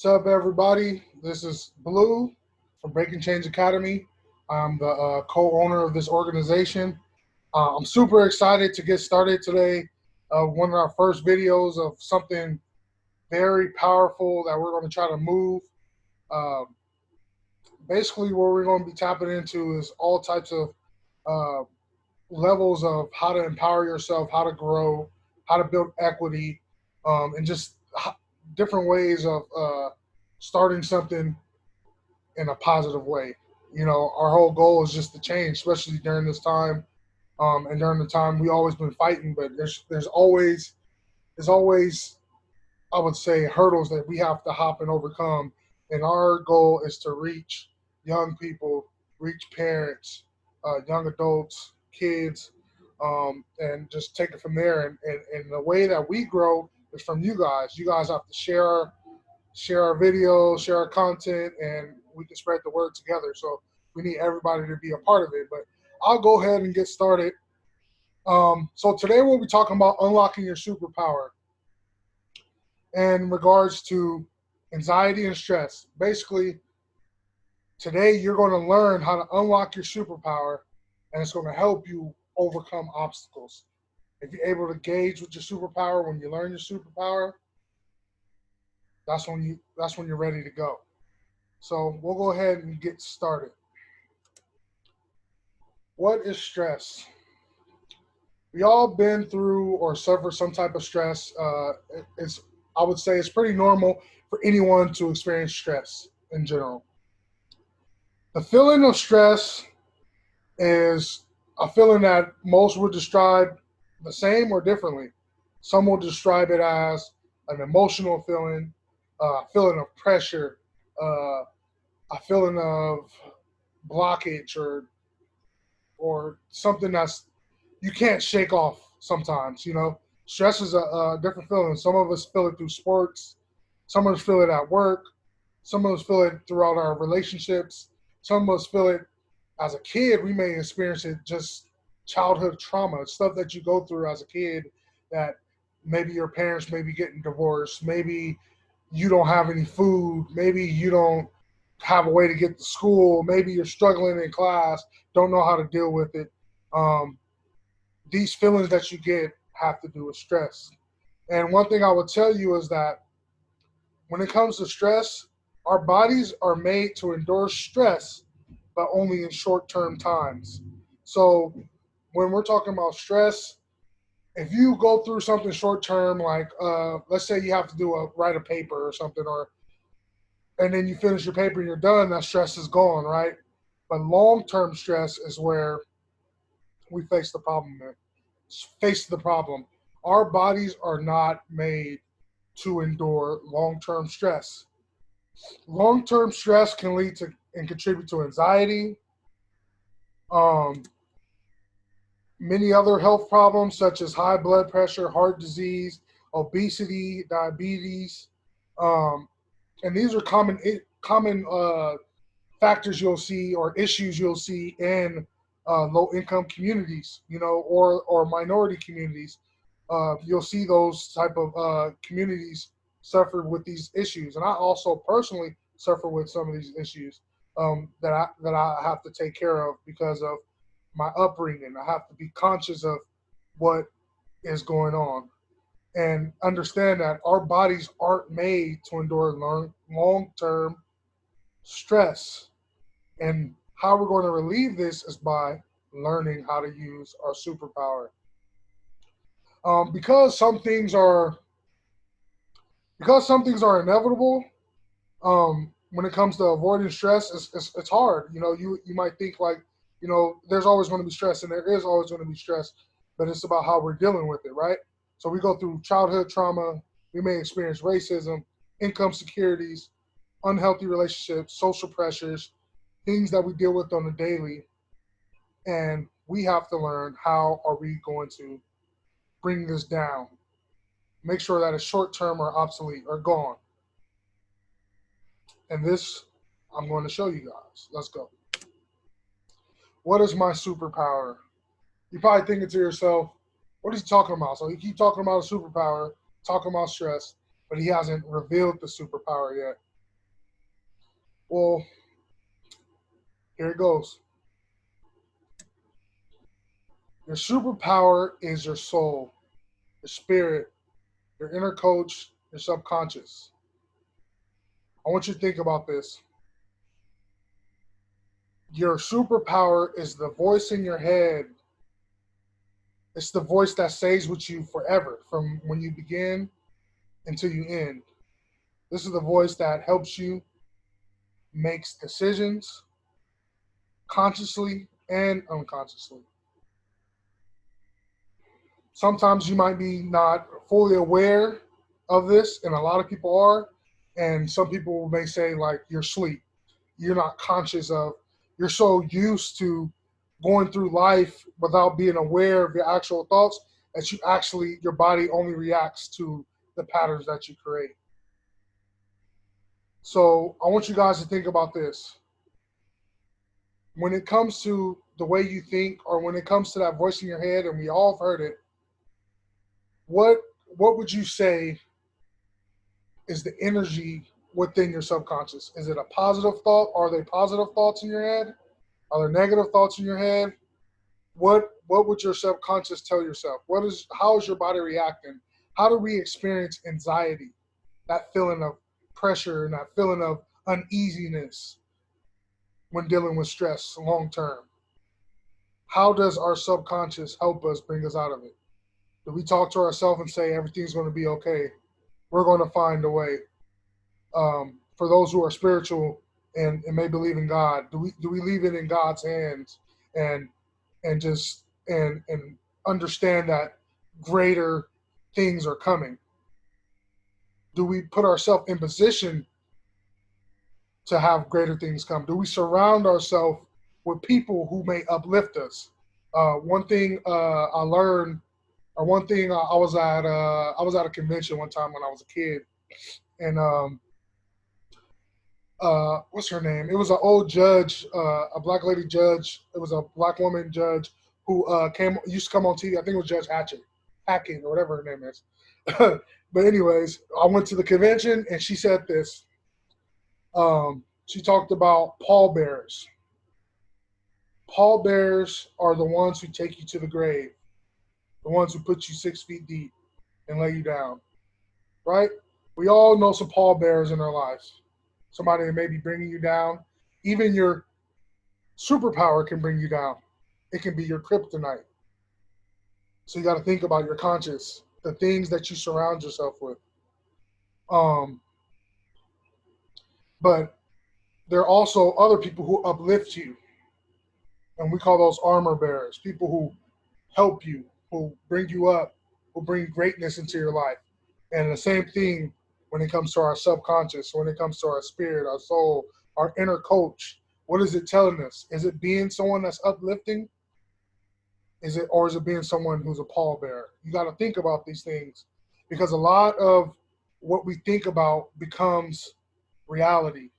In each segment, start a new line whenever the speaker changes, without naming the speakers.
What's up, everybody? This is Blue from Breaking Change Academy. I'm the co-owner of this organization. I'm super excited to get started today. One of our first videos of something very powerful that we're going to try to move. Um, Basically, what we're going to be tapping into is all types of uh, levels of how to empower yourself, how to grow, how to build equity, and just different ways of starting something in a positive way. You know, our whole goal is just to change, especially during this time. And during the time we always been fighting, but there's always I would say hurdles that we have to hop and overcome. And our goal is to reach young people, reach parents, young adults, kids, and just take it from there. And the way that we grow is from you guys. You guys have to share our videos, share our content, and we can spread the word together. So we need everybody to be a part of it. But I'll go ahead and get started. So today we'll be talking about unlocking your superpower in regards to anxiety and stress. Basically, today you're going to learn how to unlock your superpower, and it's going to help you overcome obstacles. If you're able to gauge with your superpower when you learn your superpower, that's when you're ready to go. So we'll go ahead and get started. What is stress? We all been through or suffer some type of stress. It's I would say it's pretty normal for anyone to experience stress in general. The feeling of stress is a feeling that most would describe the same or differently. Some will describe it as an emotional feeling, a feeling of pressure, uh, a feeling of blockage, or something that's you can't shake off sometimes. You know, stress is a different feeling. Some of us feel it through sports, some of us feel it at work, some of us feel it throughout our relationships, some of us feel it as a kid. We may experience it just childhood trauma, stuff that you go through as a kid that maybe your parents may be getting divorced, maybe you don't have any food, maybe you don't have a way to get to school, maybe you're struggling in class, don't know how to deal with it. Um, these feelings that you get have to do with stress. And one thing I would tell you is that when it comes to stress, our bodies are made to endure stress, but only in short term times. So when we're talking about stress, if you go through something short term, like let's say you have to write a paper or something, or and then you finish your paper and you're done, that stress is gone, right? But long term stress is where we face the problem. Face the problem. Our bodies are not made to endure long term stress. Long term stress can lead to and contribute to anxiety, um, many other health problems such as high blood pressure, heart disease, obesity, diabetes, um, and these are common factors you'll see or issues you'll see in low income communities, you know, or minority communities. You'll see those type of communities suffer with these issues, and I also personally suffer with some of these issues that I have to take care of because of my upbringing. I have to be conscious of what is going on and understand that our bodies aren't made to endure long term stress. And how we're going to relieve this is by learning how to use our superpower. Because some things are inevitable. When it comes to avoiding stress, it's hard. You know, you might think like, you know, there's always going to be stress, and there is always going to be stress, but it's about how we're dealing with it, right? So we go through childhood trauma. We may experience racism, income securities, unhealthy relationships, social pressures, things that we deal with on the daily, and we have to learn how are we going to bring this down, make sure that it's short term or obsolete or gone. And this I'm going to show you guys. Let's go. What is my superpower? You're probably thinking to yourself, what is he talking about? So he keep talking about a superpower, talking about stress, but he hasn't revealed the superpower yet. Well, here it goes. Your superpower is your soul, your spirit, your inner coach, your subconscious. I want you to think about this. Your superpower is the voice in your head. It's the voice that stays with you forever from when you begin until you end. This is the voice that helps you makes decisions consciously and unconsciously. Sometimes you might be not fully aware of this, and a lot of people are. And some people may say, like, you're asleep. You're not conscious of, you're so used to going through life without being aware of your actual thoughts that you actually, your body only reacts to the patterns that you create. So I want you guys to think about this. When it comes to the way you think, or when it comes to that voice in your head, and we all have heard it, what what would you say is the energy within your subconscious? Is it a positive thought? Are they positive thoughts in your head? Are there negative thoughts in your head? What would your subconscious tell yourself? How is your body reacting? How do we experience anxiety? That feeling of pressure and that feeling of uneasiness when dealing with stress long term. How does our subconscious help us bring us out of it? Do we talk to ourselves and say everything's going to be okay? We're going to find a way. For those who are spiritual and may believe in God, do we leave it in God's hands and and understand that greater things are coming? Do we put ourselves in position to have greater things come? Do we surround ourselves with people who may uplift us? One thing I learned, or one thing I was at a convention one time when I was a kid, and what's her name? It was an old judge, a black lady judge. It was a black woman judge who used to come on TV. I think it was Judge Hackett or whatever her name is. But anyways, I went to the convention and she said this. She talked about pallbearers. Pallbearers are the ones who take you to the grave, the ones who put you 6 feet deep and lay you down, right? We all know some pallbearers in our lives. Somebody that may be bringing you down. Even your superpower can bring you down. It can be your kryptonite. So you got to think about your conscious, the things that you surround yourself with. Um, but there are also other people who uplift you, and we call those armor bearers. People who help you, who bring you up, who bring greatness into your life. And the same thing when it comes to our subconscious, when it comes to our spirit, our soul, our inner coach. What is it telling us? Is it being someone that's uplifting? Or is it being someone who's a pallbearer? You got to think about these things, because a lot of what we think about becomes reality.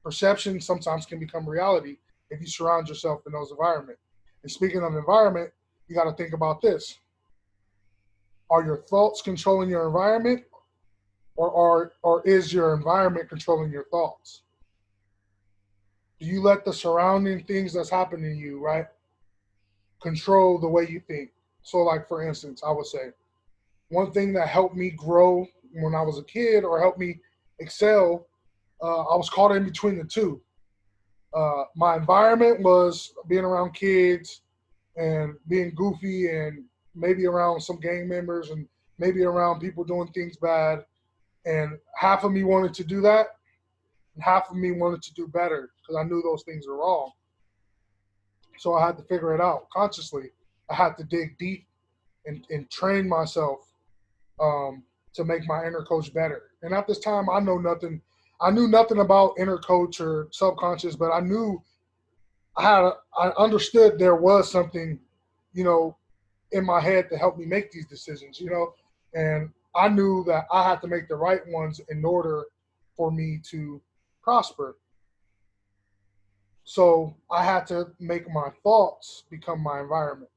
Perception sometimes can become reality if you surround yourself in those environments. And speaking of environment, you got to think about this. Are your thoughts controlling your environment, or is your environment controlling your thoughts? Do you let the surrounding things that's happening to you, right, control the way you think? So, like, for instance, I would say one thing that helped me grow when I was a kid, or helped me excel, I was caught in between the two. My environment was being around kids and being goofy, and maybe around some gang members, and maybe around people doing things bad. And half of me wanted to do that, and half of me wanted to do better because I knew those things were wrong. So I had to figure it out consciously. I had to dig deep and train myself to make my inner coach better. And at this time, I know nothing. I knew nothing about inner coach or subconscious, but I knew I understood there was something, you know, in my head to help me make these decisions, and I knew that I had to make the right ones in order for me to prosper. So I had to make my thoughts become my environment.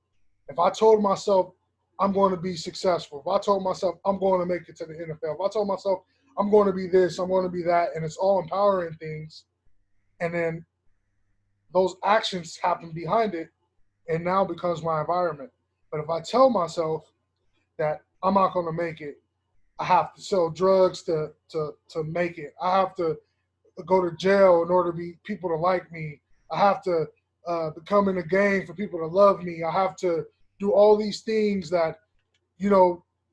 If I told myself I'm going to be successful, if I told myself I'm going to make it to the NFL, if I told myself I'm going to be this, I'm going to be that, and it's all empowering things, and then those actions happen behind it, and now becomes my environment. But if I tell myself that I'm not going to make it, I have to sell drugs to make it. I have to go to jail in order to be people to like me. I have to become in a gang for people to love me. I have to do all these things that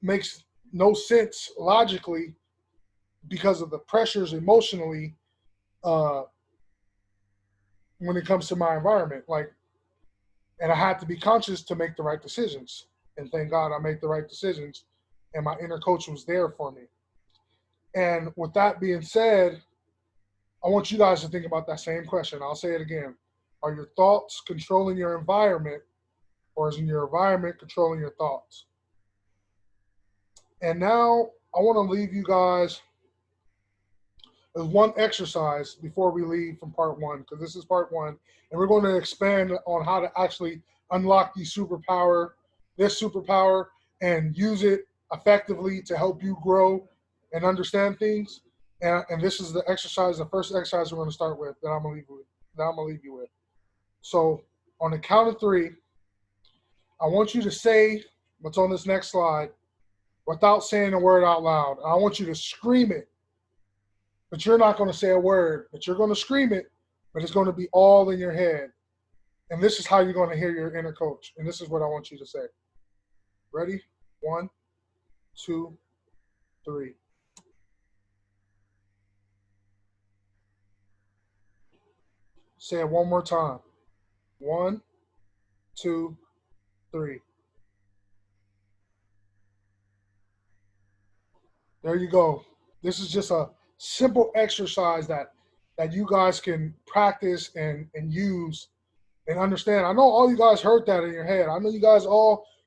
makes no sense logically because of the pressures emotionally uh, when it comes to my environment. Like, and I had to be conscious to make the right decisions. And thank God I made the right decisions, and my inner coach was there for me. And with that being said, I want you guys to think about that same question. I'll say it again. Are your thoughts controlling your environment, or is your environment controlling your thoughts? And now I want to leave you guys with one exercise before we leave from part one, because this is part one, and we're going to expand on how to actually unlock this superpower, and use it effectively to help you grow and understand things. And this is the exercise, the first exercise we're going to start with that I'm going to leave you with. So on the count of three, I want you to say what's on this next slide without saying a word out loud. I want you to scream it, but you're not going to say a word, but you're going to scream it, but it's going to be all in your head. And this is how you're going to hear your inner coach. And this is what I want you to say. Ready? 1, 2, 3. Say it one more time. 1, 2, 3. There you go. This is just a simple exercise that you guys can practice and use and understand. I know all you guys heard that in your head. I know you guys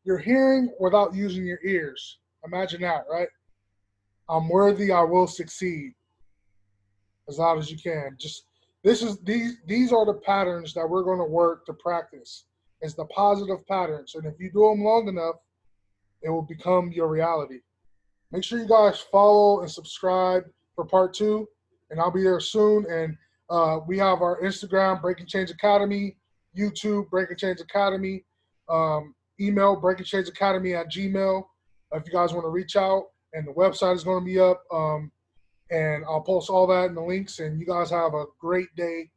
you're hearing without using your ears. Imagine that, right? I'm worthy, I will succeed. As loud as you can. Just these are the patterns that we're going to work to practice. It's the positive patterns. And if you do them long enough, it will become your reality. Make sure you guys follow and subscribe for part two, and I'll be there soon. And we have our Instagram, Break and Change Academy, YouTube, Break and Change Academy, email, breakandchangeacademy@gmail. If you guys want to reach out, and the website is going to be up, and I'll post all that in the links. And you guys have a great day,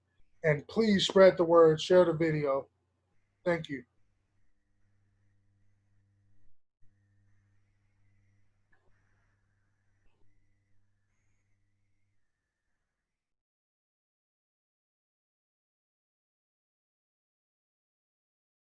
and please spread the word, share the video. Thank you.